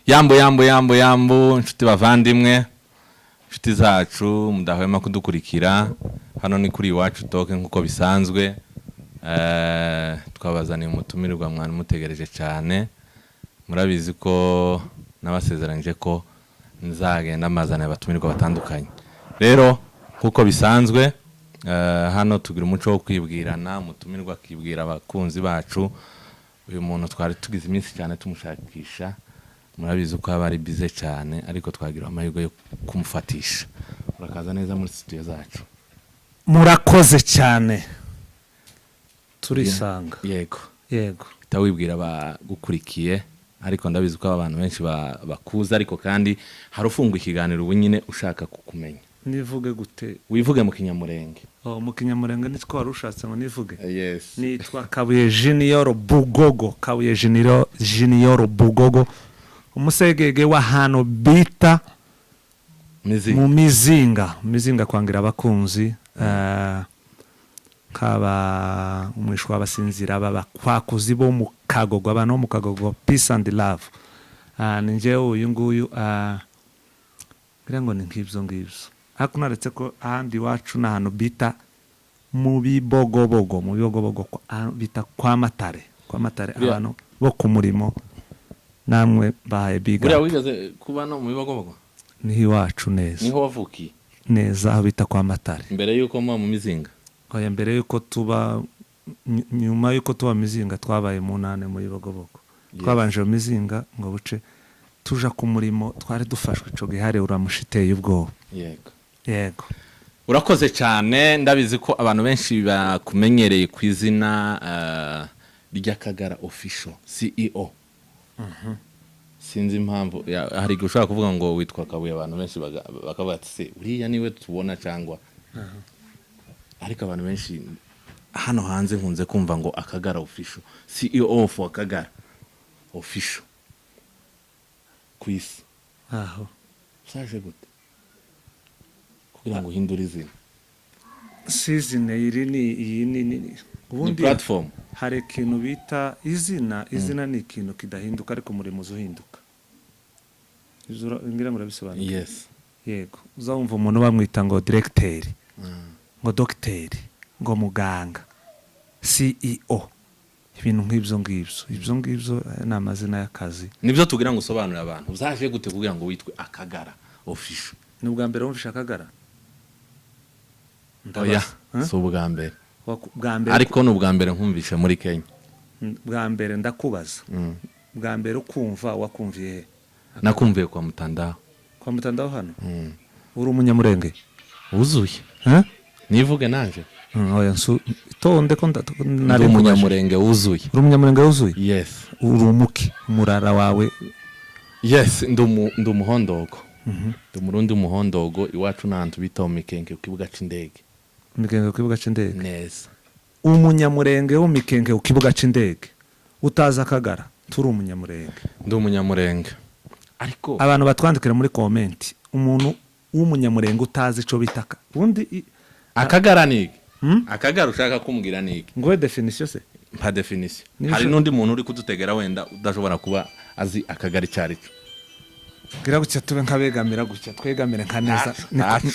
Yambo inshuti bavandimwe inshuti zacu mudahwema kudukurikira hano ni kuri iwacu toke nkuko bisanzwe twabazaniye umutumirwa mwana mutegereje cyane murabizi ko nabasezeranje ko nzagenda amazana y'abatumirwa batandukanye rero nkuko bisanzwe hano tugira umuco wo kwibwirana umutumirwa akibwira abakunzi bacu uyu muntu twari tugize iminsi cyane tumushakisha murabizi ko abari bize cyane ariko twagira amahirwe yo kumufatisha urakaza neza muri studio zacu murakoze cyane turisanga yego bitawibwira bagukurikiye ariko ndabizi ko abantu benshi bakuza ariko kandi harufunga ikiganiro ubu nyine ushaka kukumenya nivuge gute wivuge mu kinyamurenge mu kinyamurenge nitwo warushatse ngo nivuge yes nitwa Kabuye Junior Bugogo Kabuye Junior Bugogo umusegege wa hano bita mu mizinga kwangira abakunzi kaba umwishwa abasinzira baba kwakuzi bo mu kagogo abana mu kagogo peace and love ninje uyu nguyu ngira ngo ni nk'ibyo ariko naretse ko ahandi wacu na hano bita mu bibogobogo bita kwa matare abantu bo ku murimo namwe bahaye biga buriya wigaze kuba no mu bibogobogo niho iwacu neza niho wavukiye neza aho bita kwa matare mbere yuko mu mizinga oya mbere yuko tuba nyuma yuko tuba mizinga twabaye mu nane mu bibogobogo twabanje mu mizinga ngo buce tuja ku murimo twari dufashwe ico gihare uramushiteye ubwo yego urakoze cyane ndabizi ko abantu benshi bakumenyereye ku izina ry'Akagara official CEO sinzi impamvu hari gushaka kuvuga ngo witwa Kabuye abantu benshi bakavuga ati se uriya niwe tubona cyangwa ariko abantu benshi hano hanze nkunze kumva ngo Akagara official CEO of Akagara official kwisi aho saje gute kugira ngo uhindure izina season iyi ni ubundi platform hari ikintu bita izina ni ikintu kidahinduka ariko umurimo uzuhinduka ngira ngo urabisobanura yes yego uzumva umuntu bamwita ngo directeur ngo docteur ngo muganga CEO ibintu nk'ibyo ngibyo ni amazina y'akazi nibyo tugira ngo usobanurire abantu uzaje gute kugira ngo witwe Akagara official ni ubwa mbere wumvisha Akagara oya so ubwa mbere ariko ni ubwa mbere nkumvisha muri Kenya bwa mbere ndakubaza bwa mbere ukumva wakumviye he nakumviye kwa Mutandao hano uri umunyamurenge wuzuye nivuge nanje oya tonde ko nari umunyamurenge wuzuye uri umunyamurenge wuzuye yes uri umuki umurara wawe yes ndumuhondogo ndumurundi umuhondogo iwacu nantu bita Mikenke ukibuga c'indege neza umunyamurenge wo Mikenke ukibuga c'indege utaza Akagara turi umunyamurenge ndumunyamurenge ariko abantu batwandikira muri comment umuntu w'umunyamurenge utazi ico bitaka undi Akagara niki Akagara ushaka kumbwira niki ngo definition se nta definition hari nundi muntu uri kudutegera wenda udashobora kuba azi Akagara cyarico gira gutya tube nkabegamira gutya twegamire nkaneza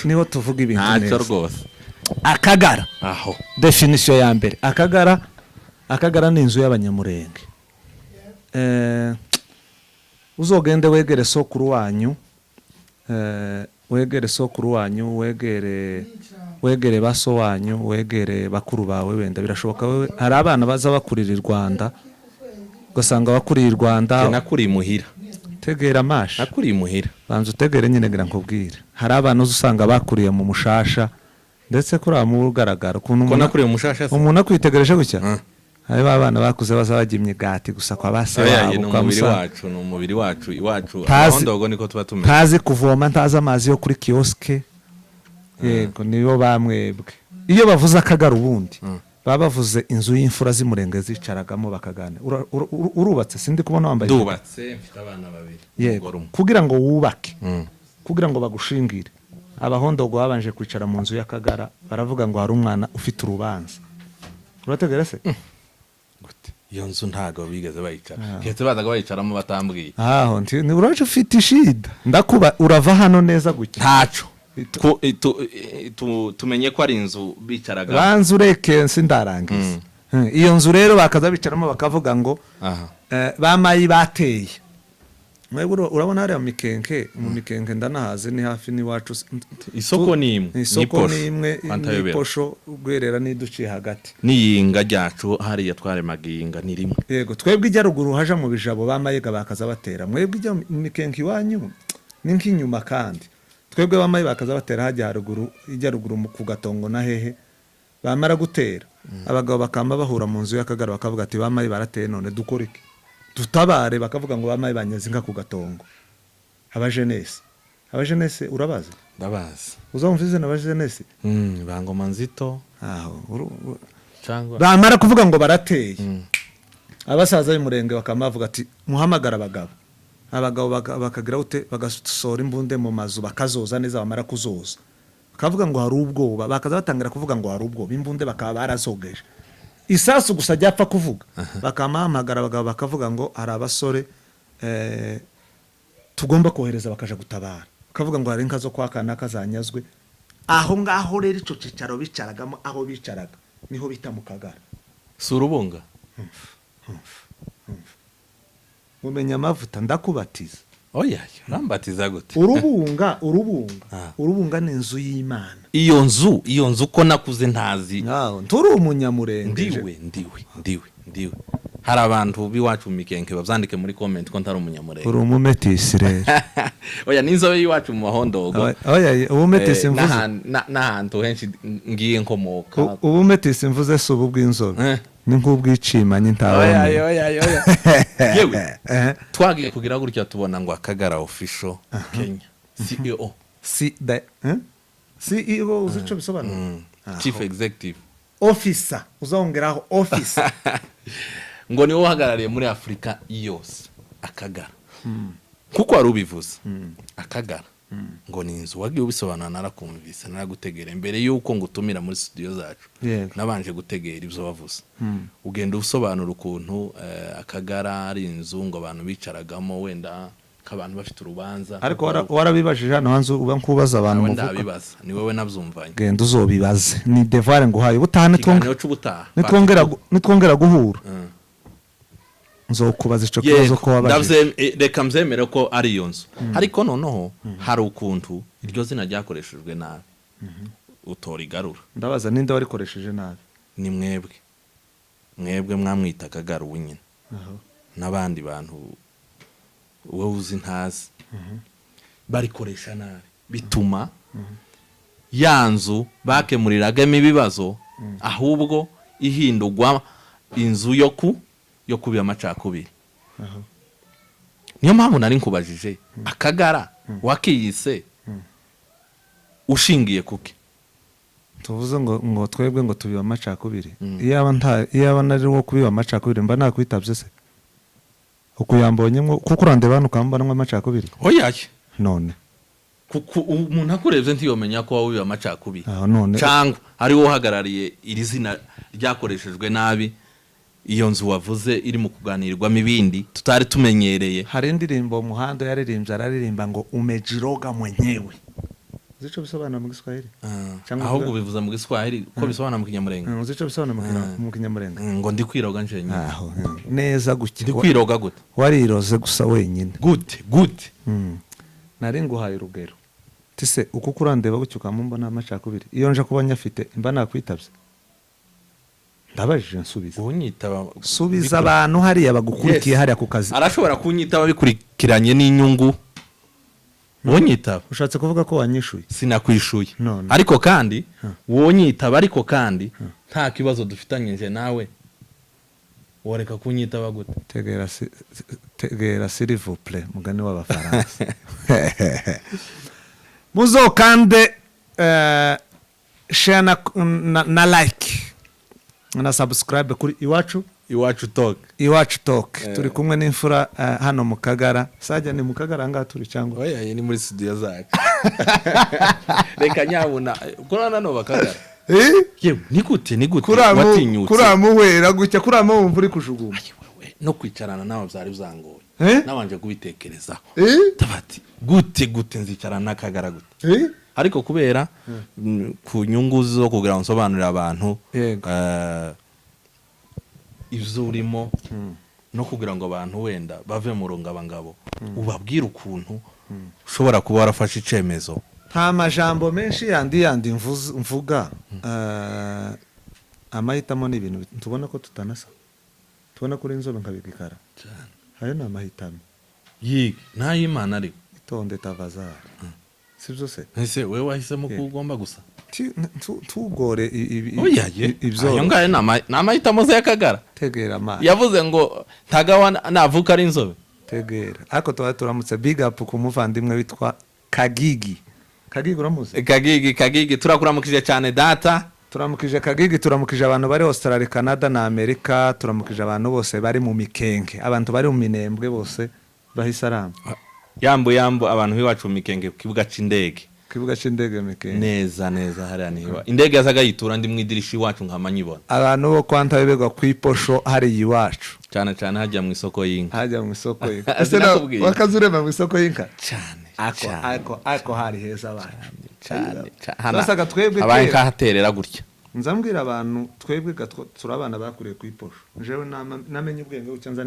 niho tuvuga ibintu neza ntacyo rwose Akagara aho definition ya mbere Akagara ni inzu y'abanyamurenge uzogende wegere sokuru wanyu wegere baso wanyu wegere bakuru bawe wenda birashoboka wewe hari abana baza bakurira i Rwanda ugasanga bakuriye i Rwanda nakuri muhira tegera mashi nakuri muhira banza utegere nyine ngira nkubwire hari abana uzusanga bakuriye mu mushasha ndetse kuri mu bugaragara ukuntu umuntu nakuriye mu mushasha umuntu akwitegereje gutya hari abana bakuze bazabajya imyigati gusa kwa base wabo kwa musa ni umubiri wacu iwacu ahondogo niko tuba tumeze tazi kuvoma ntaza amazi yo kuri kioske yego niyo bamwebwe iyo bavuze Akagara ubundi baba bavuze inzu y'imfura z'imurenge zicaragamo bakagana urubatse sindi kubona wambaye dubatse mfite abana babiri yego kugira ngo wubake kugira ngo bagushingire abahondogo babanje kwicara mu nzu y'Akagara baravuga ngo hari umwana ufite urubanza urategera se iyo nzu ntago bigeze bayicara ketse bazaga bayicaramo batambwiye aho ni uraje ufite ishida ndakuba urava hano neza gutya ntaco tumenye ko ari inzu bicaraga banzu reke sindarangiza iyo nzu rero bakaza bicaramo bakavuga ngo bamayi bateye mwebwe urabona hari mu mikenke ndanahaze ni hafi n'iwacu isoko ni imwe n'iposho ugwerera n'iduciye hagati n'iyinga ryacu hariya twaremaginga ni rimwe yego twebwe ijya ruguru haja mu bijabo bamayega bakaza batera mwebwe ijya mu mikenke iwanyu ni nk'inyuma kandi twebwe bamaye bakaza batera hajya haruguru ijya ruguru ku Gatongo na hehe bamara gutera abagabo bakamba bahura mu nzu y'Akagara bakavuga ati bamaye barateye none dukora iki tutabare bakavuga ngo bamaye banyaze inka ku Gatongo abajenese urabaza ndabazi uzumvize n'abajenese bangoma nzito aho cyangwa bamara kuvuga ngo barateye abasaza y'umurenge bakamavuga ati muhamagara abagabo bakagira ute bagasora imbunde mu mazu bakazoza neza bamara kuzoza bakavuga ngo hari ubwoba bakaza batangira kuvuga ngo hari ubwoba imbunde bakaba barasogeje isasu gusa ryapfa kuvuga bakamahamagara abagabo bakavuga ngo hari abasore tugomba kohereza bakaja gutabara bakavuga ngo hari inka zo kwakana kazanyazwe aho ngaho rero ico cicaro bicaragamo aho bicaraga niho bita mu Kagara surubunga mumenya amavuta ndakubatiza oya urambatiza gute urubunga ni inzu y'Imana iyo nzu ko nakuze ntazi nturi umunyamurenge ndiwe hari abantu biwacu mu mikenke bavyandike muri comment ko ntari umunyamurenge uri umumetisi rero oya ninzobe yiwacu mu mahondogo oya ubumetisi mvuze n'ahantu henshi ngiye nkomoka ubumetisi mvuze si ubu bw'inzobe ni nk'ubwicimanye ntabona yewe twagiye kugira gutya tubona ngo Akagara official Kenya CEO uzico bisobanura chief executive officer uzongeraho officer ngo niwe uhagarariye muri Afrika yose Akagara kuko wari ubivuze Akagara ngo ni inzu wagiye ubisobanura narakumvise naragutegera imbere yuko ngutumira muri studio zacu nabanje gutegera ibyo bavuze ugenda usobanura ukuntu Akagara ari inzu ngo abantu bicaragamo wenda kabantu bafite urubanza ariko warabibajije hano hanze uba nkubaza abantu muvuga ndabibaza ni wewe navyumvanye genda uzobibaze ni devoir nguhaye ubutane nitwongera guhura nzokubaza ico kibazo ko wabaje reka mzemere ko ari iyo nzu ariko noneho hari ukuntu iryo zina ryakoreshejwe nabi utorigarura ndabaza ninde warikoresheje nabi ni mwebwe mwamwita Akagara ubunyine n'abandi bantu wowe uzi ntazi barikoresha nabi bituma yanzu bakemuriragamo ibibazo ahubwo ihindurwa inzu yo kubiba amacakubiri niyo mpamvu nari nkubajije Akagara wakiyise ushingiye kuki tuvuze ngo twebwe ngo tubiba amacakubiri iyaba nari wo kubiba amacakubiri mba nakwitavye se ukuyambonyemo kuko urandeba hano ukambana amacakubiri oyaye none kuko umuntu akurevye ntiyomenya ko wawe amacakubiri none cyangwa ari wo uhagarariye iri zina ryakoreshejwe nabi iyo nzu wavuze iri mu kuganirwamo ibindi tutari tumenyereye hari indirimbo muhando yaririmbye araririmba ngo umejiroga mwenyewe zico bisobanura mu Giswahili ahubwo bivuza mu Giswahili ko bisobanura mu Kinyamurenge zico bisobanura mu Kinyamurenge ngo ndi kwiroga nje nyine neza gutya ndi kwiroga gute wariroze gusa wenyine gute nari nguhaye urugero tise uko kurandeba gutyo ukamumbona amacakubiri iyo nje kuba nyafite mba nakwitavye ndabajije nsubiza unyitaba subiza abantu hariya bagukurikiye hariya ku kazi arashobora kunyitaba bikurikiranye n'inyungu wonyitaba ushatse kuvuga ko wanyishuye sinakwishuye ariko kandi wonyitaba ariko kandi nta kibazo dufitanye nje nawe woreka kunyitaba gute tegera s'il vous plaît mugani w'abafaransa muzokande share na like na subscribe kuri Iwacu Talk turi kumwe n'imfura hano mu Kagara sajya ni mu Kagara ngaha turi cyangwa oya ni muri studio zacu reka nyabuna kurana no Bakagara yewe ni gute watinyutse kuramuhera gutya wumva uri kujuguma no kwicarana nawe byari bizangoye nabanje kubitekerezaho tabati gute nzicarana n'akagara gute ariko kubera ku nyungu zo kugira ngo nsobanurire abantu ibyo urimo no kugira ngo abantu wenda bave mu rungabangabo ubabwire ukuntu ushobora kuba warafashe icemezo. Nta majambo menshi yandi mvuga amahitamo ni ibintu tubona ko tutanasa, tubona kuri inzobe nkabigikara cyane, hayo na amahitamo yige ntayimana ariko itonde tavazara sibyo se ese wewe wahisemo ko ugomba gusa tugore ibyo ayo ngaye namahitamo ze yakagara tegera ma yavuze ngo ntagawa navuka ari inzobe tegera ariko turamutse big up ku muvandimwe witwa Kagigi uramuze Kagigi turakuramukije cyane data, turamukije Kagigi, turamukije abantu bari Australia, Canada na Amerika, turamukije abantu bose bari mu Mikenge, abantu bari mu Minembwe bose bahisarama yambo abantu biwacu mu Mikenge kibuga c'indege Mikenge neza hariya niwa indege yazaga yitura ndi mwidirishi iwacu nkamanyibona abantu bo kwanta bebegwa kwiposho hari iwacu cyane hajya mu isoko y'inka ese wakazurema mu isoko y'inka cyane ako hari heza abantu cyane basaga twebwe abaye kahaterera gutya nzambwira abantu twebwe turabana bakuriye kwiposho jewe namenye ubwenge ucyanza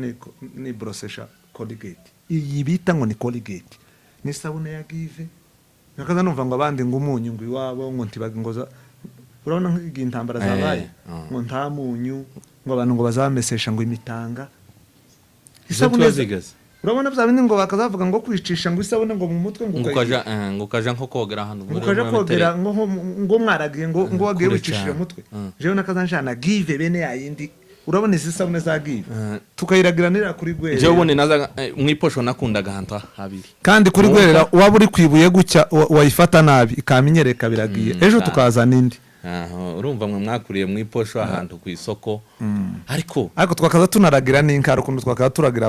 ni brosesha Colgate iyi bita ngo ni Colgate ni sabune ya Give nakaza numva ngo abandi ngo umunyu ngo iwabo ngo ntibagingoza urabona nk'igi intambara zabaye ngo nta munyu ngo abantu ngo bazamesesha ngo imitanga isabune zigaze urabona byabindi ngo bakazavuga ngo kwicisha ngo isabune ngo mu mutwe ngo kaja nko kogera hano ukaja kogera ngo mwaragiye ngo wagiye wicishije mutwe jewe nakaza njana Give bene yayindi urabona izi sabune za Give tukayiragiranira kuri Gwere jewe ubone naza mwiposho nakundaga hanta habiri kandi kuri Gwere waba uri kwibuye gucya wayifata nabi ikaminyereka biragiye ejo tukaza nindi urumva mwe mwakuriye mwiposho ahantu ku isoko ariko twakaza tunaragira n'inka rukundo twakaza turagira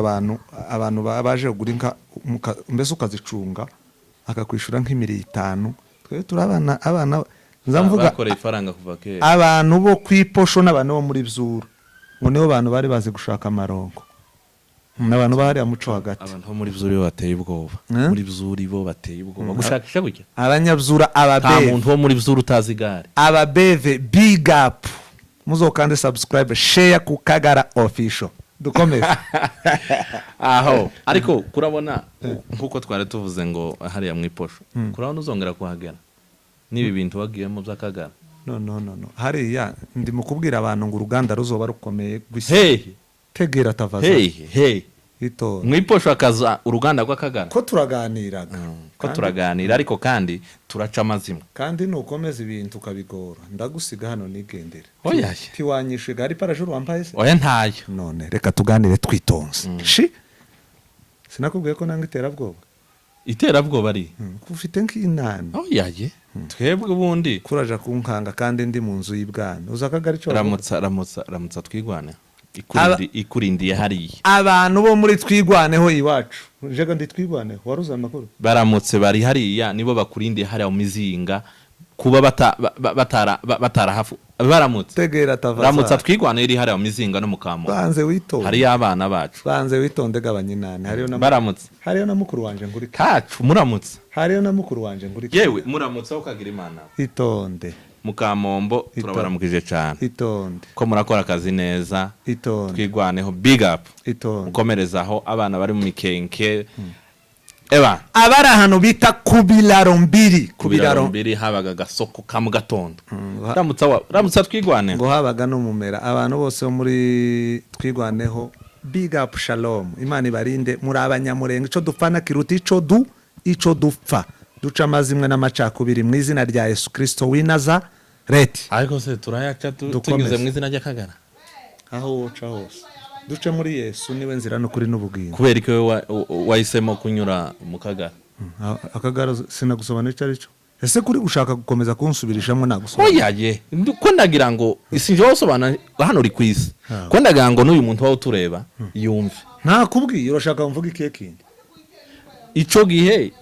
abantu baje kugura inka mbese ukazicunga akakwishura nk'M5 twe turabana abana nzamvuga bakoreye ifaranga kuva kera abantu bo kwiposho n'abantu bo muri Byuru ngo nibo bantu bari bazi gushaka amarongo n'abantu bari amuco hagati abantu bo muri Byuru bateye ubwoba muri Byuru bo bateye ubwoba gushakisha gutya abanyabyura ababeve nta muntu wo muri Byuru utazi gare ababeve big up muzokande subscribe share ku Kagara official dukomeze aho ariko kurabona nkuko twari tuvuze ngo hariya mwiposho kurabona uzongera kuhagera nibi bintu wagiyemo by'Akagara no hariya ndi mukubwira abantu ngo uruganda ruzoba rukomeye gusa tegera tavaza ito mwiposho akaza uruganda rw'Akagara ko turaganira ariko kandi turaca amazimwe kandi nukomeza ibintu ukabigora ndagusiga hano nigendere oya tiwanyishe gari parajuru wambaye se oya ntayo none reka tuganire twitonze sinakubwiye ko nanga iterabwoba ari ufite nk'inani oya twebwe ubundi kuraja kunkanga kandi ndi mu nzu y'ibwami uzakagari cyo ramutsa twigwane ikurindiye hariya abantu bo muri twigwaneho iwacu jega ndi twigwaneho waruza amakuru baramutse bari hariya nibo bakurindiye hariya mu mizinga kuba batarahafu baramutse tegera tavaza ramutsa twigwane iri hariya mu mizinga no mukamo banze witonde hariya abana bacu banze witonde gabanyinane hariyo na baramutse hariyo na mukuru wanje nguri kacu muramutse hariyo na mukuru wanje nguri yewe muramutse ukagira imana itonde mukamombo turabaramukije cyane itonde ko murakora akazi neza itonde twigwaneho big up itonde ukomerezaho abana bari mu Mikenke abari ahantu bita kubiraro mbiri habaga gasoko ka mu gatondo ramutsa twigwane ngo habaga no mumera abantu bose bo muri twigwaneho big up shalom imana ibarinde muri abanyamurenge ico dupfana kiruta ico dupfa duca amazimwe n'amacakubiri mu izina rya Yesu Kristo w'Inazareti ariko se turayaca tunyuze mu izina ry'Akagara aho woca hose duce muri Yesu niwe nzira no kuri n'ubugingo kubera ko wahisemo kunyura mu Kagara Akagara sinagusobanura icyo aricyo ese kuri gushaka gukomeza kunsubirishamo nagusobanura oya ko ndagira ngo isinje wasobanura hano uri kwisi ko ndagira ngo n'uyu muntu wawe tureba yumve nta kubwiye urashaka mvuga ikihe kindi ico gihe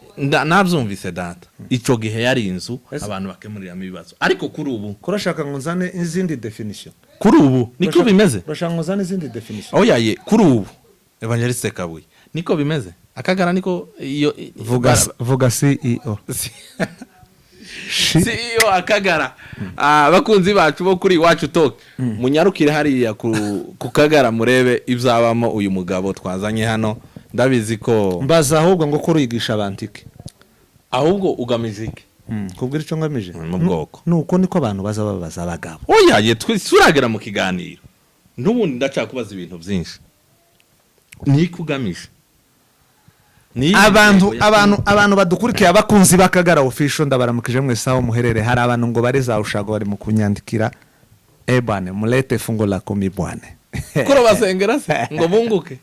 nabyumvise data ico gihe yari inzu abantu bakemuriramo ibibazo ariko kuri ubu kurashaka ngo nzane izindi definition kuri ubu niko bimeze urashaka ngo nzane izindi definition oyaye kuri ubu Evangeliste Kabuye niko bimeze akagara niko iyo vuga CEO CEO akagara bakunzi bacu bo kuri Iwacu Talk munyarukire hariya ku kagara murebe ivyabamo uyu mugabo twazanye hano ndabizi ko mbaza ahubwo ngo kurigisha abantike ahubwo ugamije iki kubwira ico ngamije mu bwoko nuko niko abantu baza babaza abagabo oyaye twisuragera mu kiganiro n'ubundi ndacakubaza ibintu byinshi niko ugamije abantu badukurikiye abakunzi bakagara official ndabaramukije mwese aho muherere hari abantu ngo bareza ushago bari mu kunyandikira bane mulete fungo la komi bwane kuro basengera se ngo bunguke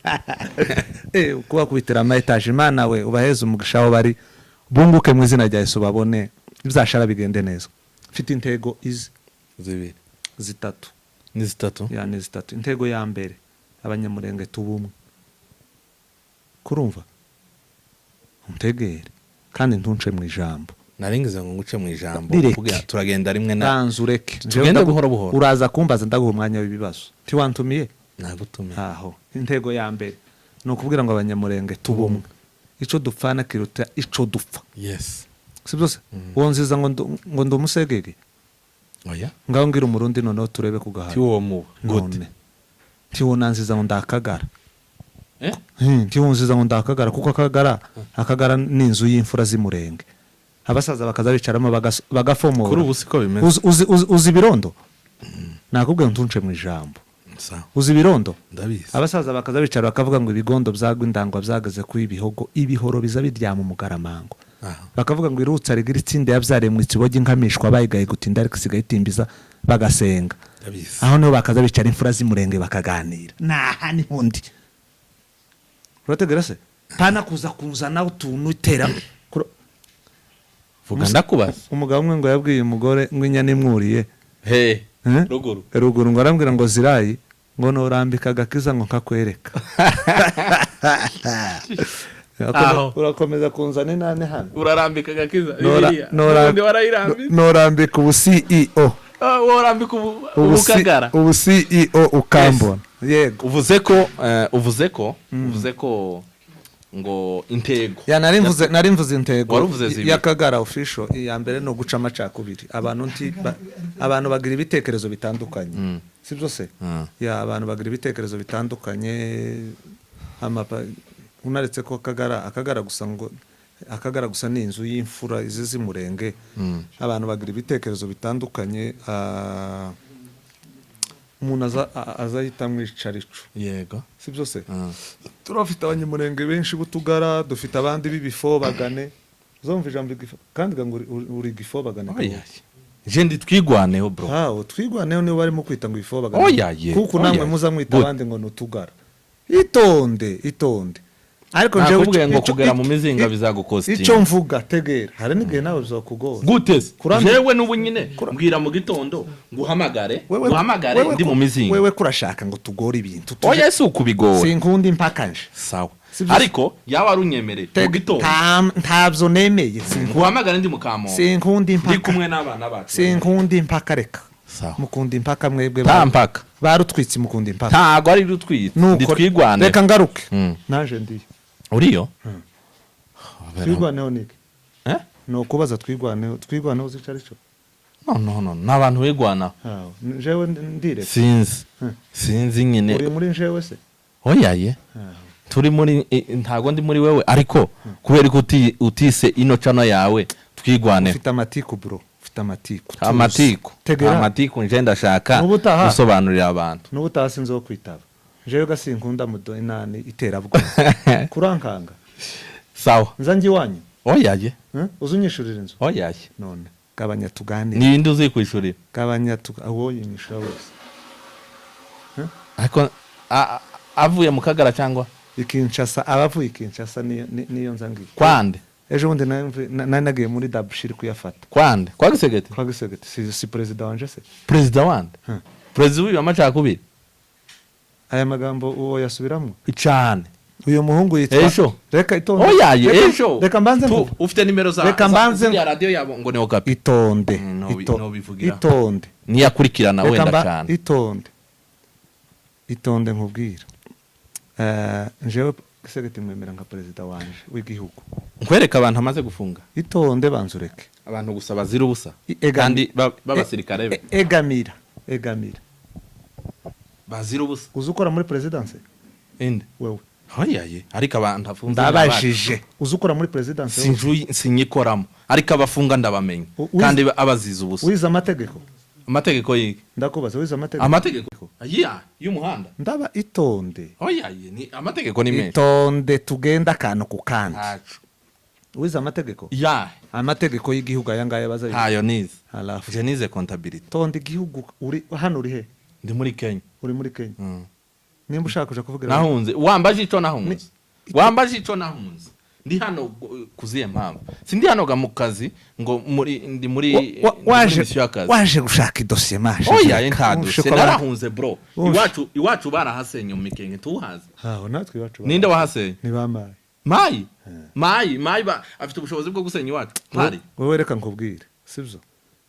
kuba kubitira ama etage imana we ubaheze umugisha aho bari bunguke mu izina rya Yesu babone bizashara bigende neza mfite intego zibiri zitatu ni zitatu ya ni zitatu intego ya mbere abanyamurenge tubumwe kurumva untegere kandi ntunce mu ijambo naringize ngo nguce mu ijambo kugira turagenda rimwe na tanzureke tugenda buhoro buhoro uraza kumbaza ndaguha umwanya w'ibibazo tiwantumiye nagutumiye aho intego ya mbere no kubwira ngo abanyamurenge tubumwe ico dupfana kiruta ico dupfa yes si byose wonziza ngo ndumusegege oya ngaho ngira umurundi noneho turebe kugahara tiwo mu gute tiwo nanziza ngo ndakagara tiwunziza ngo ndakagara kuko akagara ni inzu y'imfura z'imurenge abasaza bakaza bicaramo bagafomora kuri ubu siko bimeze uzi birondo nakubwiye ntunce mu ijambo uzi birondo ndabizi abasaza bakaza bicara bakavuga ngo ibigondo byagwa indangwa byageze ku ibihogo ibihoro biza biryama umugaramango bakavuga ngo irutsa rigira itsinde yabyare mu ikibogi nkamishwa bayigaye gutinda ariko isigaye itimbiza bagasenga aho niho bakaza bicara imfura z'imurenge bakaganira naha ni hundi urategera se pana kuzana utuntu itera vuga ndakubaza umugabo umwe ngo yabwiye umugore ngo inyana imwuriye ruguru ngo arambwira ngo zirayi ngo norambika agakiza ngo nkakwereka urakomeza kunzana inane hano urarambika agakiza norambika ubu CEO ubu CEO ukambona yego uvuze ko ngo intego ya narimvuze intego yakagara official ya mbere no guca amacakubiri abantu bagira ibitekerezo bitandukanye si byose ya abantu bagira ibitekerezo bitandukanye unaretse ko akagara gusa ngo akagara gusa ni inzu y'imfura izi z'imurenge abantu bagira ibitekerezo bitandukanye umuntu azahita mwicarico yego si byose turafite abanyamurenge benshi butugara dufite abandi b'ibifobagane uzumva ijambo kandi ngo uri gifobagane je ndi twigwaneho bro hawo twigwaneho niyo barimo kwita ngo ifobagane kuko namwe muza mwita abandi ngo nutugara itonde ariko nje nakubwiye ngo kugera mu mizinga bizagukosta ico mvuga tegera hari n'igihe nawe bizakugora gute jewe n'ubu nyine mbwira mu gitondo nguhamagare ndi mu mizinga wewe kurashaka ngo tugore ibintu oya si ukubigora sinkundi impakanje sawa ariko yaba arunyemereye mu gitondo ntabyo nemeye nguhamagare ndi mu Kamongo sinkundi impaka ndi kumwe n'abana bacu sinkundi impaka reka mukunda impaka mwebwe mpaka barutwitse mukunda impaka ntago ari rutwitse ndi twigwane reka ngaruke naje ndi uriyo twigwaneho niki no kubaza twigwaneho zicarico no nabantu bigwana jewe ndire sinzi nyine uri muri jewe se oyaye turi muri ntago ndi muri wewe ariko kubera ko utise ino cano yawe twigwaneho ufite amatiku bro ufite amatiku nje ndashaka gusobanurira abantu n'ubutaha sinzo kwitaba jewe gasinkunda mudo inani iterabwo kurankanga sawa nzangi wanyu oyaye uzunyishurira inzu oyaye none gabanya tuganire ninde uzi kwishurira gabanya aho yinyisha wese ariko avuye mu Kagara cyangwa ikinshasa abavuye ikinshasa niyo nzangi kwande ejo bundi nagiye muri Dabushiri kuyafata kwande kwa Gisegete si president wanje se president wande president w'amacakubiri aya magambo uwo yasubiramo icane uyu muhungu yitwa Ejo. reka itonde Oyaye Reka- ejo. reka mbanze Tu- mvuge. ufite nimero za Reka mbanze- ya radio yabo ngo ni Okapi. itonde Nobivugira. itonde Niyakurikirana Reka wenda mba- cyane. itonde nkubwira njewe Gisegeti mwemera nka perezida wanje w'igihugu Nkwereka abantu amaze gufunga. itonde banzureke Abantu gusa bazira ubusa. Egami- Kandi babasirikare be. egamira Bazira ubusa. uzi ukora muri presidanse Inde. wewe Oyaye ariko abantu afunze. ndabajije uzi ukora muri presidanse sinyikoramo ariko abafunga ndabamenya kandi abaziza ubusa. wize amategeko Amategeko yiki? ndakubaza wize amategeko Amategeko. Y'umuhanda. ndaba itonde Oyaye ni amategeko ni menshi. itonde tugenda akantu ku kandi Ntacu. wize amategeko amategeko y'igihugu aya ngaya baza Ntayo nize. halafu Je nize contabilité. tonde igihugu uri hano uri he Ndi muri Kenya. uri muri Kenya nimba ushaka kuja kuvugira Nahunze. Wambaje ico nahunze. Wambaje ico nahunze. Ndi hano kuziye mpamvu. Sindi hano ga mu kazi ngo ndi muri waje gushaka idosiye maje Oya entadose narahunze bro. Iwacu barahasenye mu Mikenge tuhaze. haho natwe iwacu Ninde wahasenye? ni bamaye Mayi afite ubushobozi bwo gusenya iwacu. Ntari. wowe reka nkubwire sibyo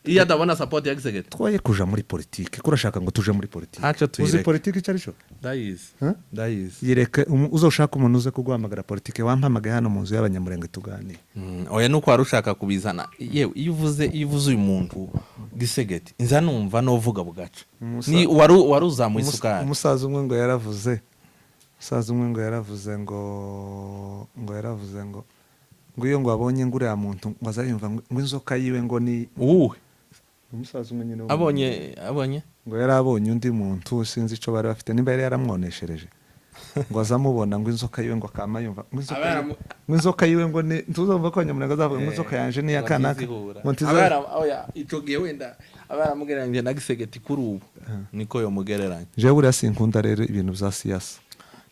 Iyo adabona support ya Gisegeti. twaye kuja muri politike kurashaka ngo tuje muri politike Hacho tuyireke. uzi politike icyo ari cyo Dayizi. yireke uzoshaka umuntu uze kuguhamagara politike wampamagaye hano mu nzu y'abanyamurenge tuganire Oya nuko warushaka kubizana. Yewe iyo uvuze uyu muntu Gisegeti inza numva novuga bugaca. Ni waruzamuye isukari. umusaza umwe ngo yaravuze ngo iyo ngo abonye ngo uriya muntu ngo azayumva ngo inzoka yiwe ngo ni Uwe. umusaza umwe nyine abonye ngo yarabonye undi muntu sinzi ico bari bafite nimba yari yaramwoneshereje ngo azamubona ngo inzoka yiwe ngo akama yumva ngo inzoka yiwe ngo ni tuzumva ko nyamuna azavuga ngo inzoka yanje ni yakanaka ngo ntizara oya ico gihe wenda abaramugereranye na Gisegeti kuri ubu niko yo mugereranye. je buriya sinkunda rero ibintu bya siyasa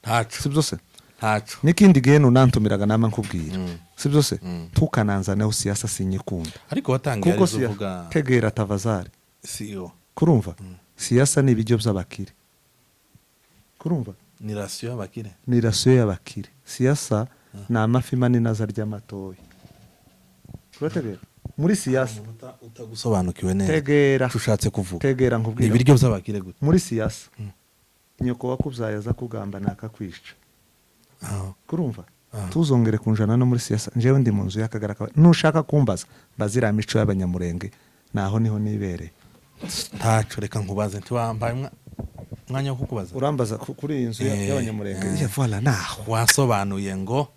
Ntacu. si byose Ntacu. n'ikindi gihe nunantumiraga nama nkubwira si byose tukananzaneho siyasa sinyikunda Ariko watangiye kuko ari uvuga tegera Tavazari CEO. kurumva siyasa ni ibiryo by'abakire kurumva Ni ratio y'abakire. ni rasiyo y'abakire siyasa ni amafi manini aza arya amatoya turategera muri siyasa Utagusobanukiwe neza. tegera Ushatse kuvuga. tegera Ni nkubwira ibiryo by'abakire gute? muri siyasa nyoko wakubyaye aza kugamba nakakwica kurumva tuzongere kunjana no muri siyasa njewe ndi mu nzu y'akagara kawe nushaka kumbaza bazira mico y'abanyamurenge naho niho nibereye Ntacu reka nkubaze ntiwambaye mwanya wo kukubaza. urambaza kuri iyi nzu y'abanyamurenge ya voilà naho Wasobanuye ngo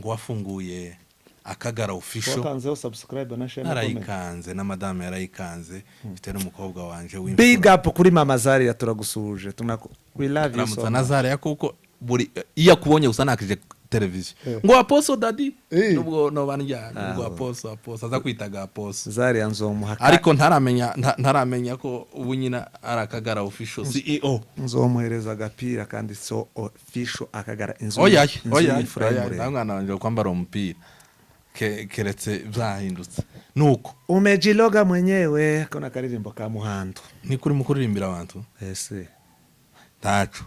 wafunguye Akagara official. wakanzeho subscribe na share na comment Narayikanze na madame yarayikanze mfite n'umukobwa wanje big up kuri mama Zaria turagusuje tunako we love you Ramutsa so na Zaria kuko buri iyo akubonye gusa nakije televiziyo ngo aposo daddy nubwo no banja ngo aposo aza kwitaga aposo Zaria nzomuha ariko ntaramenya ko ubu nyina arakagara official CEO nzomuhereza agapira kandi so official Akagara inzu oya mwana wanje kwambara umupira keretse byahindutse nuko umejiloga mwenyewe kona karirimbo ka Muhando ni kuri mukuririmbira abantu ese tacu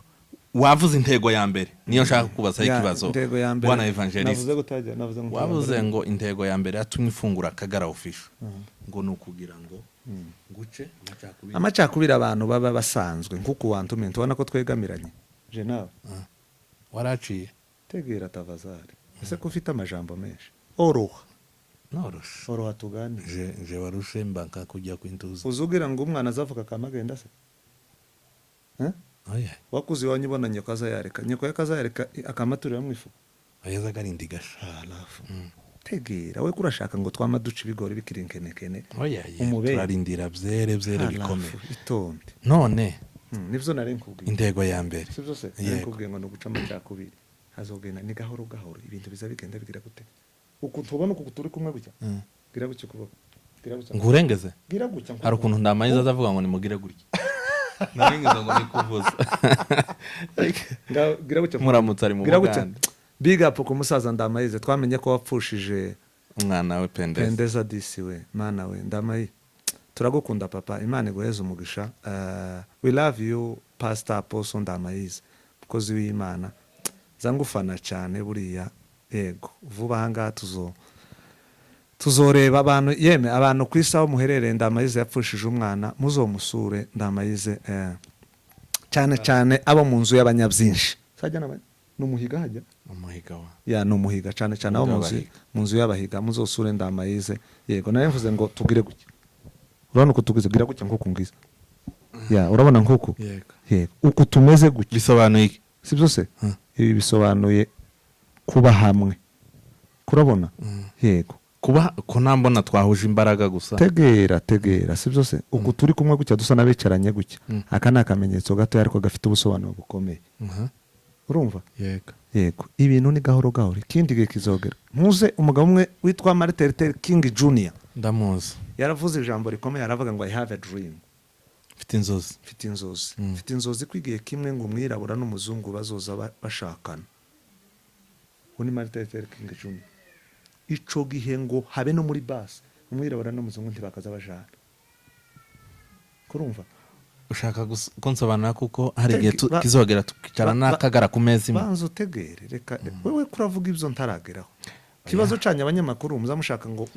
wavuze intego ya mbere niyo nshaka kubaza ikibazo intego ya mbere bwana evangelist navuze ngo wavuze ngo intego ya mbere yatumye ifungura Akagara official ngo nukugira ngo nguce amacakubira abantu baba basanzwe nkuko wantume tubona ko twegamiranye je nawe waraciye tegera Tavazari ese ko ufite amajambo menshi oroha noroshe oroha tugani je warushe mbaka kujya kwintuza uzugira ngo umwana azavuka kamagenda se oya wakuzi wanyibona nyoko azayareka nyoko yakazayareka akamaturira mu ifu ayaza garindigasha alafu tegera we kurashaka ngo twamaduca ibigori bikirinkenekene oya turarindira byere bikomeye itonde none nivyo nari nkubwiye intego ya mbere sivyo se nkubwiye ngo no guca amacakubiri hazogenda ni gahoro gahoro ibintu biza bigenda bigira gute uku tubona uku turi kumwe gutya gira gutya kuvuga gira gutya ngurengeze gira gutya hari ukuntu ndamayiza azavuga ngo nimugire gutya narengeza ngo nikuvuza gira gutya muramutse ari mu Buganda big up ku musaza Ndamayize twamenye ko wapfushije umwana we Pendeza disi we mana we Ndamayi turagukunda papa Imana iguheze umugisha we love you Pastor Apostle Ndamayize mukozi w'Imana ngufana cyane buriya yego vuba ahangaha tuzoreba abantu yeme abantu ku isi aho muherereye Ndamayize yapfushije umwana muzomusure Ndamayize cyane cyane abo mu nzu y'abanyabyinshi sajya n'umuhiga hajya umuhiga wa ya n'umuhiga cyane cyane abo mu nzu y'abahiga muzosure Ndamayize yego nawe mvuze ngo tugire gutya urabona uko tugize gira gutya nk'uko ngize ya urabona nk'uko yego uko tumeze gutya bisobanuye iki si byose ibi bisobanuye kuba hamwe kurabona yego kuba ko nambona twahuje imbaraga gusa tegera si byose uko turi kumwe gutya dusa n'abicaranye gutya aka ni akamenyetso gato ariko gafite ubusobanuro bukomeye urumva yego ibintu ni gahoro gahoro ikindi gihe kizogera muze umugabo umwe witwa Martin Luther King Jr. ndamuzi yaravuze ijambo rikomeye aravuga ngo I have a dream mfite inzozi mfite inzozi kwigiye kimwe ngo umwirabura n'umuzungu bazoza bashakana uni Martin Luther King Jr. ico gihe ngo habe no muri basi umwirabura n'umuzungu ntibakaza bajana kurumva ushaka kunsobanura kuko hari igihe kizogera tukicara n'akagara ku meza imwe banza utegere reka wewe kuravuga ibyo ntarageraho kibazo canye abanyamakuru muzamushaka ngo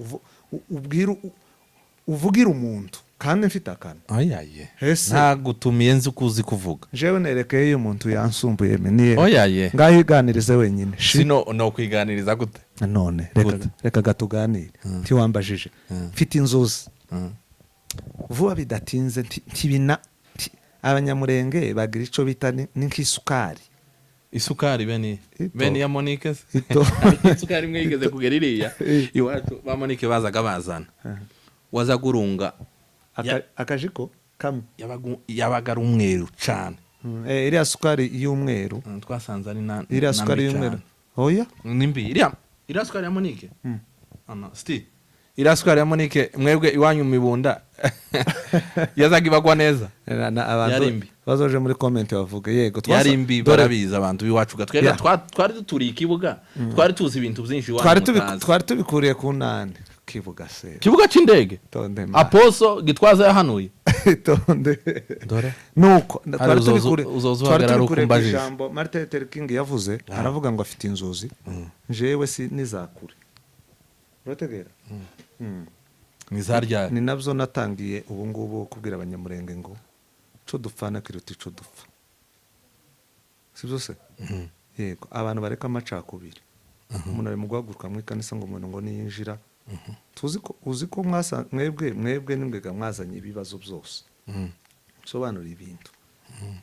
uvugira umuntu kandi mfite akana oyaye ntagutumiye nzi kuzi kuvuga jewe nerekeye iyo umuntu yansumbuye meniye oyaye ngaho iganirize wenyine sino no kwiganiriza gute none reka gatuganire ntiwambajije mfite inzozi vuba bidatinze ntibina abanyamurenge bagira ico bita ni nk'isukari isukari bene ya Monique isukari imwe yigeze kugera iriya iwacu ba Monique bazaga bazana waza gurunga akajiko kamwe yabaga ari umweru cyane iriya sukari y'umweru twasanze ari na iriya sukari y'umweru oya nimbi iriya sukari ya Monique sti iriya sukari ya Monique mwebwe iwanyu mibunda yazaga ibagwa neza abantu bazoje muri comment bavuga yego yarimbi barabiza abantu biwacu gatwera twari duturiye ikibuga twari tuzi ibintu byinshi twari tubikuriye ku nane kibuga se kibuga c'indege aposo gitwaza yahanuye tonde dore nuko twari tubikuriye ijambo Martin Luther King yavuze aravuga ngo afite inzozi jewe si nizakure urategera nizarya ni nabyo natangiye ubu ngubu kubwira abanyamurenge ngo co dupfana kiruta ico dupfa si byose yego abantu bareka amacakubiri umuntu ari mu guhaguruka mu ikanisa ngo umuntu ngo niyinjira uzi ko mwebwe n'imbwega mwazanye ibibazo byose sobanura ibintu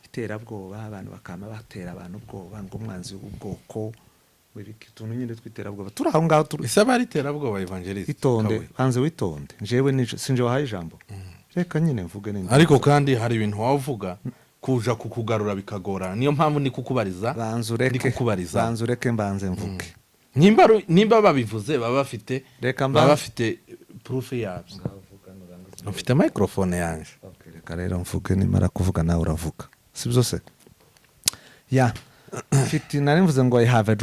iterabwoba abantu bakama batera abantu ubwoba ngo umwanzi w'ubwoko tuntu nyine twiterabwoba turi aho ngaho isaba ari iterabwoba evangeliste itonde hanze witonde jewe sinje wahaye ijambo reka nyine mvuge nini ariko kandi hari ibintu wavuga kuja kukugarura bikagora niyo mpamvu ni kukubariza banzu reke mbanze mvuge nimba babivuze baba bafite proof yabyo mfite microphone yanje reka rero mvuge nimara kuvuga nawe uravuga si byose ya mfite nari mvuze ngo I have a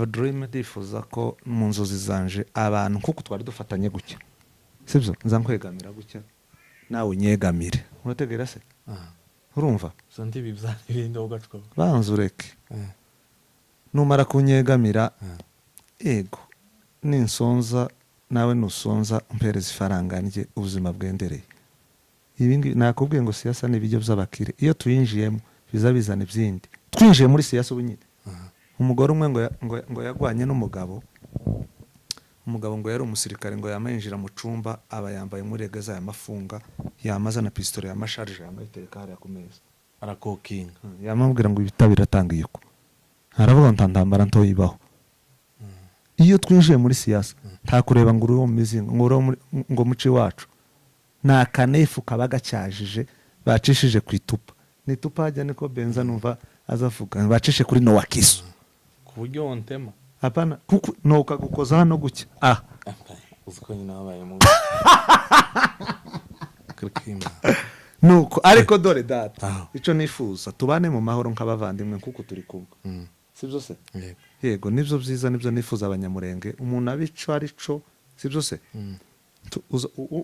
dream ndifuza ko mu nzozi zanje abantu kuko twari dufatanye gutya sibyo nza nkwegamira gutya nawe unyegamire urategera se urumva sandi bibza ibindi ugacuka banzu reke numara kunyegamira ego ninsonza nawe nusonza mpereza ifaranga njye ubuzima bwendereye ibingi nakubwiye ngo siyasa n'ibijyo by'abakire iyo tuyinjiyemo bizabizana ibyindi twinjiye muri siyasa ubunyine umugore umwe ngo yagwanye n'umugabo ngo yari umusirikare ngo yamayinjira mu cumba aba yambaye murega za yamafunga yamaza na pistole yamasharje yamayitereka hariya ku meza arakokinga yamubwira ngo ibitabira tangiye ko aravuga ntandambara ntoyibaho iyo twinjiye muri siyasa nta kureba ngo uri mu mizingo ngo muci wacu nta kanefu kaba gacyajije bacishije ku itupa n'itupa hajya niko benza numva azavuga bacishe kuri no wakiso ku buryo wontema apana kuko no kagukoza hano gucya uziko nyina wabaye mu nuko ariko dore data ico nifuza tubane mu mahoro nk'abavandimwe kuko turi kumwe sibyo se yego nivyo byiza nivyo nifuza abanyamurenge umuntu abico arico sibyo se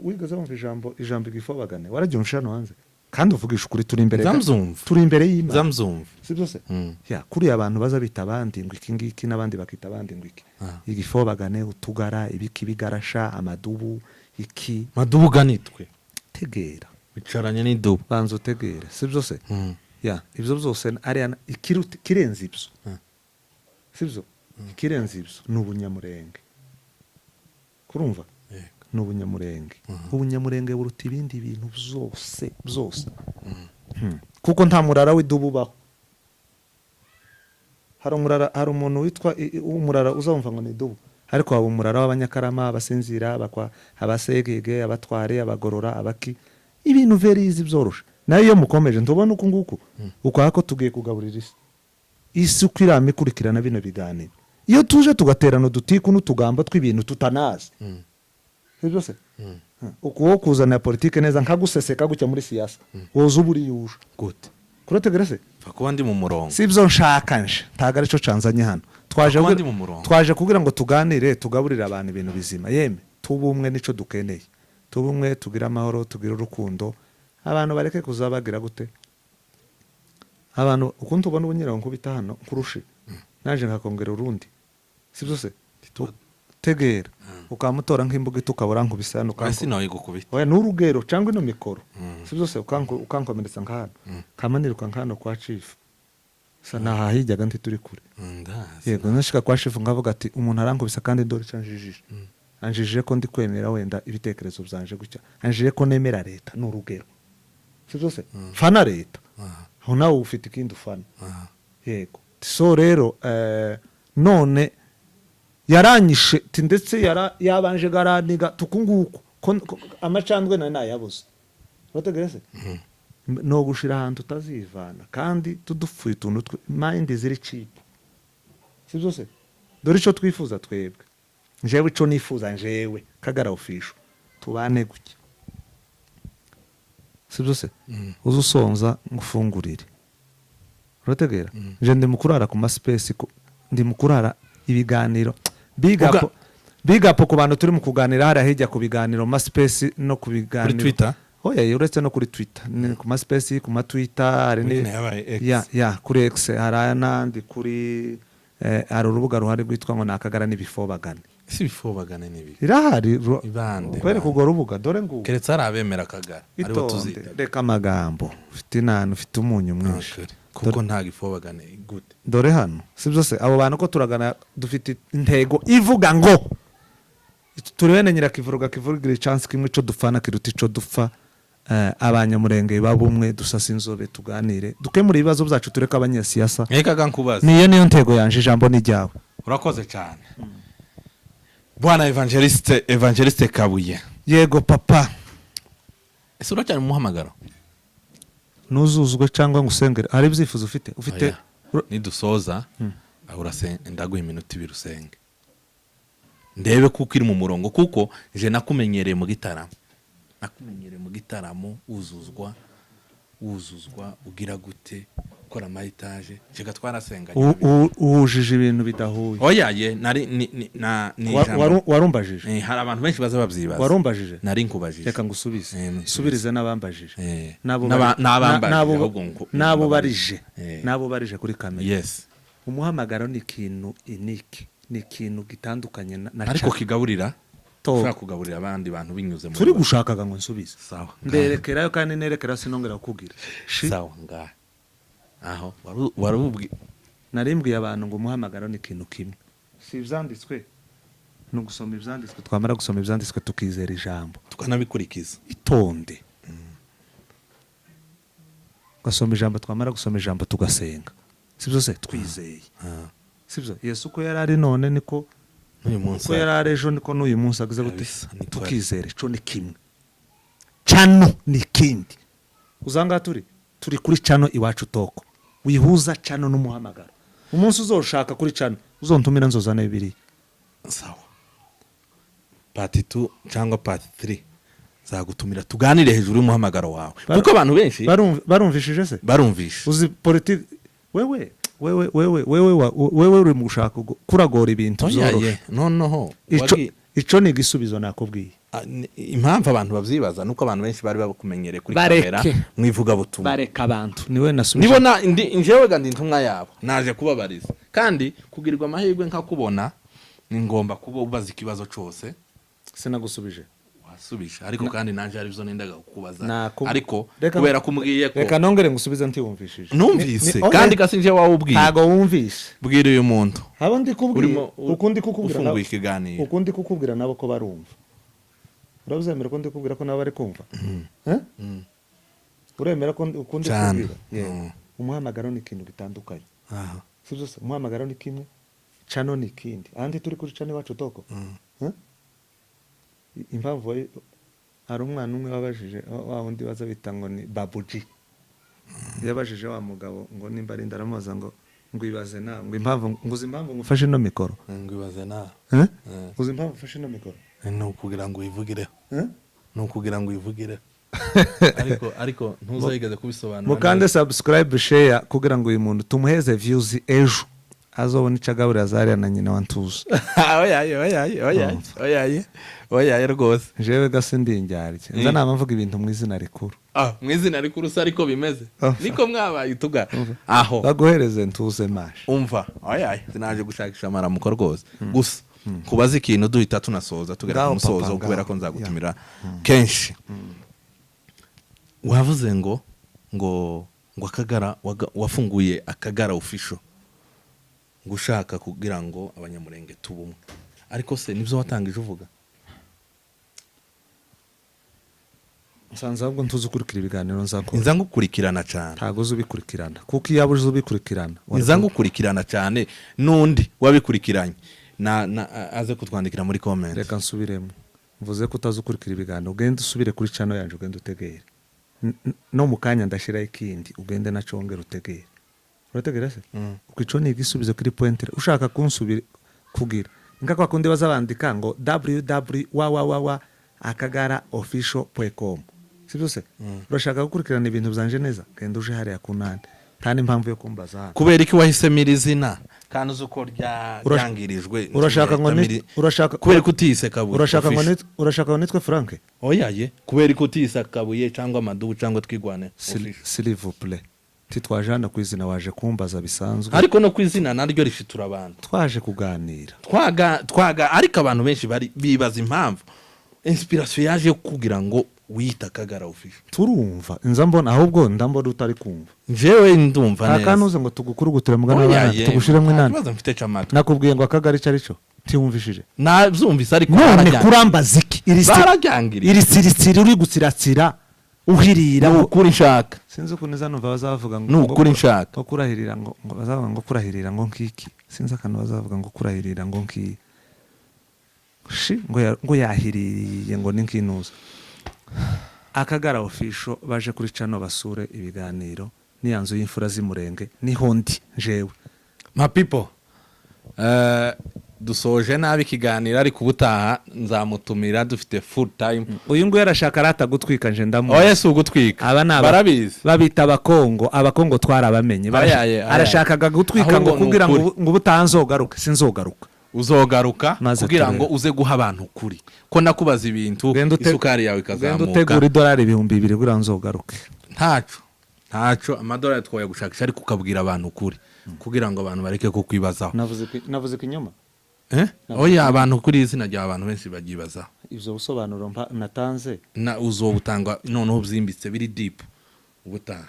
wigaze wumva ijambo igifobagane wararyumvisha no hanze kandi uvugisha ukuri turi imbere Zamzumva. turi imbere y'Imana Zamzumva. sibyo se Mm. ya kuri abantu baza bita abandi ngo iki ngiki n'abandi bakita abandi ngo iki igifobagane utugara ibiki bigarasha amadubu iki Madubu ganitwe. tegera Bicaranye n'idubu. banza utegere sibyo se Mm. ya ibyo byose ariya kirenze ibyo sibyo ikirenze ibyo ni ubunyamurenge kurumva Yego. ni ubunyamurenge ubunyamurenge buruta ibindi bintu byose kuko nta murara w'idubu ubaho hari umuntu witwa umurara uzumva ngo ni idubu ariko haba umurara w'abanyakarama abasinzira abasegege abatware abagorora abaki ibintu verizi byoroshe nayo iyo mukomeje ntubona uku nguku ukwaha ko tugiye kugaburira isi uko irama ikurikirana bino biganiro iyo tuje tugaterana udutiku n'utugambo tw'ibintu tutanazi sibyo se ukuwo kuzana politike neza nkaguseseka gutya muri siyasa woza uburi yuje Gute? kurategera se Fa kuba ndi mu murongo. sibyo nshaka nje ntago arico canzanye hano Kuba ndi mu murongo. twaje kugira ngo tuganire tugaburire abantu ibintu bizima yeme tubumwe nico dukeneye tubumwe tugira amahoro tugira urukundo abantu bareke kuzabagira gute abantu ukuntu ubona ubunyira nkubita hano nkurushi naje nkakongera urundi sibyo se tegera ukamutora nk'imbuga itukabura nkubisa hano Kasi nawe gukubita. oya n'urugero cyangwa ino mikoro sibyo se ukankomeretsa nk'ahano kamaniruka nk'hano kwa chief sa nahahijyaga ndi turi kure Ndazi. yego nashika kwa chief ngavuga ati umuntu arankubisa kandi ndori canjijije anjijije ko ndi kwemera wenda ibitekerezo byanje gutya anjije ko nemera leta n'urugero sibyo se fana leta aho nawe ufite ikindi ufana yego so rero none yaranyishe ndetse yabanje garaniga tukunguko amacandwe na nayabuze urategereze no gushira ahantu utazivana kandi tudupfuye utuntu mind ziri cheap sibyo se dore ico twifuza twebwe njewe ico nifuza njewe kagara ofisho tubane guke sibyo se uzusonza ngufungurire urategera je ndi mukurara ku space ndi mukurara ibiganiro big up ku bantu turi mu kuganira hari ahijya ku biganiro space no ku biganiro Kuri Twitter. oya uretse no kuri Twitter ni ku space ku Twitter hari ni ya kuri X hari nandi kuri hari urubuga ruhari rwitwa ngo nakagara n'ibifobagane Si bifobagane nibi. irahari Ibande. kwere kugo rubuga dore ngo Keretse ari abemera kagara. Aribo tuzita. reka amagambo ufite inano ufite umunyu mwinshi Kuko nta gifobagane gute. dore hano sibyo se abo bantu ko turagana dufite intego ivuga ngo turene nyirakivuruga kivugira chance kimwe cyo dufana kiruti cyo dupfa abanyamurenge babumwe dusasa inzobe tuganire dukemura ibibazo byacu tureka abanyasiyasa Nkekaga nkubaza. niyo ntego yanje ijambo ni ryawe Urakoze cyane. Bwana Evangeliste Kabuye. yego papa Ese uracyari mu muhamagaro? nuzuzwe cyangwa ngusengere hari ibyifuzo ufite Nidusoza ndaguha iminota 2 usenge. Ndebe kuko iri mu murongo kuko je nakumenyereye mu gitaramo uzuzwa ugira gute ukora amayitage cega twarasenganye uhujije ibintu bidahuye oya ye nari warumbajije hari abantu benshi baza babyibaza warumbajije nari nkubajije reka ngusubize subirize n'abambajije nabo barije kuri kamera yes umuhamagaro ni ikintu unique ni ikintu gitandukanye na ariko kigaburira ushaka kugaburira abandi bantu binyuze mu turi gushakaga ngo nsubize sawa nderekerayo kandi nerekera sinongera kukubwira sawa ngaha aho warubwi narimbwiye abantu ngo umuhamagaro ni ikintu kimwe si ivyanditswe no gusoma ivyanditswe twamara gusoma ivyanditswe tukizera ijambo tukanabikurikiza itonde gasoma ijambo twamara gusoma ijambo tugasenga sibyo se twizeye sibyo Yesu ko yarari none niko uyu munsi ko yarari ejo niko n'uyu munsi agize gute tukizere cyo ni kimwe cano ni kindi uzanga turi kuri cano iwacu toko wihuza cano n'umuhamagaro umunsi uzoshaka kuri cano uzontumira nzozana bibiri sawa part 2 cyangwa part 3 zagutumira tuganire hejuru y'umuhamagaro wawe kuko abantu benshi barumvishije se barumvisha uzi politique wewe uri mu gushaka kuragora ibintu byoroshye noneho ico ni igisubizo nakubwiye impamvu abantu bavyibaza nuko abantu benshi bari bakumenyereye kuri Bareke. kamera mwivuga butumwa. bareka abantu niwe nasubije Nibona njewe gandi ntumwa yabo naje kubabariza kandi kugirirwa amahirwe nka kubona ni ngomba kuba ubaza ikibazo cyose sinagusubije wasubisha ariko kandi nanje hari byo nendaga kukubaza Naku- ariko Reka- kubera kumbwiye ko reka nongere ngusubize ntiwumvishije numvise Ni- kandi gasinje wawe ubwiye ntago wumvishe bwira uyu muntu habo ndi kubwira urimo ukundi kukubwira ufunguye ikiganiro ukundi kukubwira nabo ko barumva urabuzemera ko ndi kubwira ko nabo bari kumva Eh? uremera ko ukundi Cyane. kubwira Yeah. umuhamagaro ni ikintu gitandukanye aha si byose umuhamagaro ni kimwe cano ni ikindi ahandi turi kuri cano iwacu toko Eh? impamvu hari umwana umwe wabajije wa wundi baza bita ngo ni babuji yabajije wa mugabo ngo nimba ari ndaramubaza ngo ibaze nawe ngo impamvu nguzi impamvu ngufashe ino mikoro ngwibaze na nguzi impamvu ufashe ino mikoro ni ukugira ngo uyivugire Eh? ni ukugira ngo uyivugire ariko ntuzayigeze kubisobanura mukande subscribe share kugira ngo uyu muntu tumuheze views ejo azobona icagaburira zariya na nyina wa Ntuza oyaye rwose jewe gase ndindyarye nza nama mvuga ibintu mu izina rikuru mu izina rikuru se ariko bimeze Oh. niko mwabaye utuga aho baguhereze Ntuze mashe umva oyaye sinaje gushakisha amaramuko rwose gusa kubaza ikintu duhita tunasoza tugera Ngaho ku musozo papa, kubera ngaho. ko nzagutumira kenshi wavuze ngo akagara wafunguye akagara official gushaka kugira ngo abanyamurenge tubumwe ariko se nibyo watangije uvuga nsanze ahubwo Ntuze ukurikira ibiganiro nzakora nza ngukurikirana cyane ntago uzi ubikurikirana kuko iyo abuze ubikurikirana nza ngukurikirana cyane n'undi wabikurikiranye aze kutwandikira muri comment reka nsubiremo mvuze ko utazi ukurikira ibiganiro ugende usubire kuri channel yanje ugende utegere no mu kanya ndashiraho ikindi ugende na congera utegere urategera se ukico ni igisubizo kuri pointer ushaka kunsubira kugira inka kwa kundi bazabandika ngo www.akagaraofficial.com sibyo se urashaka gukurikirana ibintu byanje neza genda uje hariya kunani tani impamvu yo kumbaza hano kubera iki wahisemo iri zina kandi uzi uko ryangirijwe urashaka ngo urashaka kubera ko utise kabuye urashaka ngo nitwe Frank oyaye kubera ko utise kabuye cyangwa amadubu cyangwa twigwane s'il vous plaît titwajana ku izina waje kumbaza bisanzwe ariko no ku izina naryo rishitura abantu twaje kuganira twaga ariko abantu benshi bari bibaza impamvu inspiration yaje kugira ngo wita Akagara official turumva inza mbona ahubwo ndambona utari kumva jewe ndumva neza akanuze ngo tugukurugutire mugana abana tugushiremo inani kibazo mfite camatwe nakubwiye ngo Akagara icarico ntiwumvishije navyumvise ariko none kurambaza iki iri sirisiri uri gutsiratsira uhirira ukuri nshaka sinzi ukuntu iza numva bazavuga ngo nukuri nshaka ngo kurahirira ngo bazavuga ngo kurahirira ngo nkiki sinzi akantu bazavuga ngo kurahirira ngo nki ngo yahiriye ngo ninkinuza Akagara official baje kuri channel basure ibiganiro niyanzu y'imfura z'imurenge niho ndi jewe ma people dusoje nabi ikiganiro ariko ubutaha nzamutumira dufite full time uyu nguyu yarashaka rata gutwika nje ndamu oya si ugutwika aba naba barabizi babita abakongo twarabamenye arashakaga gutwika ngo kugira ngo ubutanzogaruka sinzogaruka uzogaruka kugira ngo uze guha abantu kuri ko nakubaza ibintu isukari yawe ikazamuka genda utegura $2,200 kugira nzogaruke ntaco amadolari twoya gushakisha ariko ukabwira abantu kuri kugira ngo abantu bareke ko kwibazaho navuze kinyoma oya abantu kuri izina rya abantu benshi bagibazaho ivyo busobanuro natanze na uzobutanga noneho byimbitse biri deep ubutaha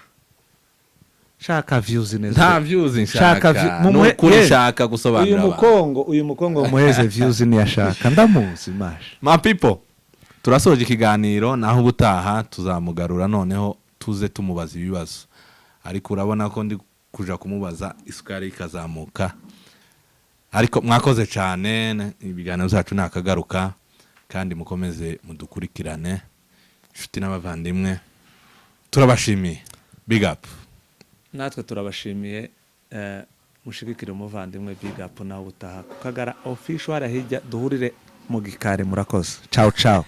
shaka views neza nta views nshaka nukuri shaka gusobanura uyu mukongo muheze views ni yashaka ndamuzi mash ma people turasoje ikiganiro naho ubutaha tuzamugarura noneho tuze tumubaza ibibazo ariko urabona ko ndi kuja kumubaza isukari ikazamuka ariko mwakoze cyane ibiganiro zacu nakagaruka kandi mukomeze mudukurikirane inshuti n'abavandimwe turabashimiye big up natwe turabashimiye mushigikire umuvandimwe big up naho utaha Akagara official arahijya duhurire mu gikare murakoze ciao ciao